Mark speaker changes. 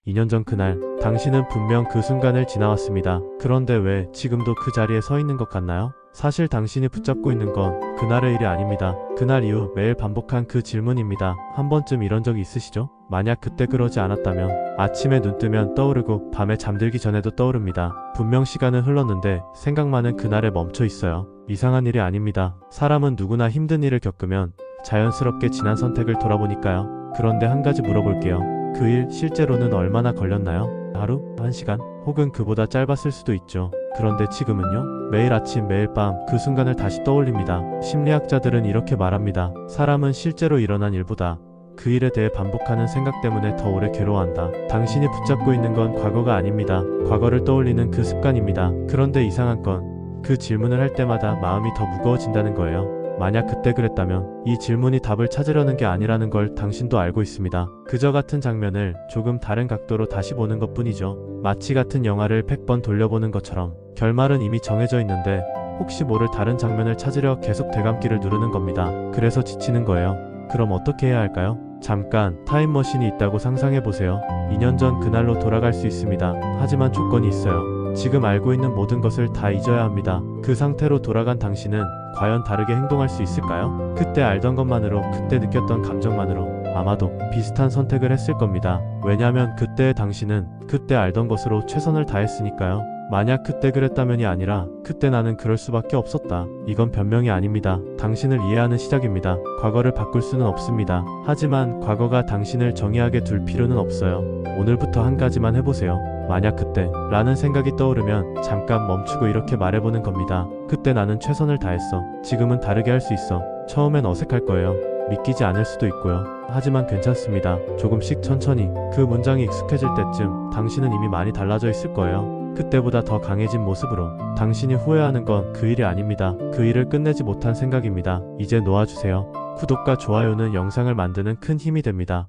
Speaker 1: 2년 전 그날, 당신은 분명 그 순간을 지나왔습니다. 그런데 왜 지금도 그 자리에 서 있는 것 같나요? 사실 당신이 붙잡고 있는 건 그날의 일이 아닙니다. 그날 이후 매일 반복한 그 질문입니다. 한 번쯤 이런 적이 있으시죠? 만약 그때 그러지 않았다면 아침에 눈 뜨면 떠오르고 밤에 잠들기 전에도 떠오릅니다. 분명 시간은 흘렀는데 생각만은 그날에 멈춰 있어요. 이상한 일이 아닙니다. 사람은 누구나 힘든 일을 겪으면 자연스럽게 지난 선택을 돌아보니까요. 그런데 한 가지 물어볼게요. 그 일 실제로는 얼마나 걸렸나요? 하루? 1시간? 혹은 그보다 짧았을 수도 있죠. 그런데 지금은요? 매일 아침 매일 밤 그 순간을 다시 떠올립니다. 심리학자들은 이렇게 말합니다. 사람은 실제로 일어난 일보다 그 일에 대해 반복하는 생각 때문에 더 오래 괴로워한다. 당신이 붙잡고 있는 건 과거가 아닙니다. 과거를 떠올리는 그 습관입니다. 그런데 이상한 건 그 질문을 할 때마다 마음이 더 무거워진다는 거예요. 만약 그때 그랬다면 이 질문이 답을 찾으려는 게 아니라는 걸 당신도 알고 있습니다. 그저 같은 장면을 조금 다른 각도로 다시 보는 것 뿐이죠. 마치 같은 영화를 100번 돌려보는 것처럼 결말은 이미 정해져 있는데 혹시 모를 다른 장면을 찾으려 계속 되감기를 누르는 겁니다. 그래서 지치는 거예요. 그럼 어떻게 해야 할까요? 잠깐 타임머신이 있다고 상상해보세요. 2년 전 그날로 돌아갈 수 있습니다. 하지만 조건이 있어요. 지금 알고 있는 모든 것을 다 잊어야 합니다. 그 상태로 돌아간 당신은 과연 다르게 행동할 수 있을까요? 그때 알던 것만으로, 그때 느꼈던 감정만으로 아마도 비슷한 선택을 했을 겁니다. 왜냐하면 그때의 당신은 그때 알던 것으로 최선을 다했으니까요. 만약 그때 그랬다면이 아니라 그때 나는 그럴 수밖에 없었다. 이건 변명이 아닙니다. 당신을 이해하는 시작입니다. 과거를 바꿀 수는 없습니다. 하지만 과거가 당신을 정의하게 둘 필요는 없어요. 오늘부터 한 가지만 해보세요. 만약 그때 라는 생각이 떠오르면 잠깐 멈추고 이렇게 말해보는 겁니다. 그때 나는 최선을 다했어. 지금은 다르게 할 수 있어. 처음엔 어색할 거예요. 믿기지 않을 수도 있고요. 하지만 괜찮습니다. 조금씩 천천히 그 문장이 익숙해질 때쯤 당신은 이미 많이 달라져 있을 거예요. 그때보다 더 강해진 모습으로. 당신이 후회하는 건 그 일이 아닙니다. 그 일을 끝내지 못한 생각입니다. 이제 놓아주세요. 구독과 좋아요는 영상을 만드는 큰 힘이 됩니다.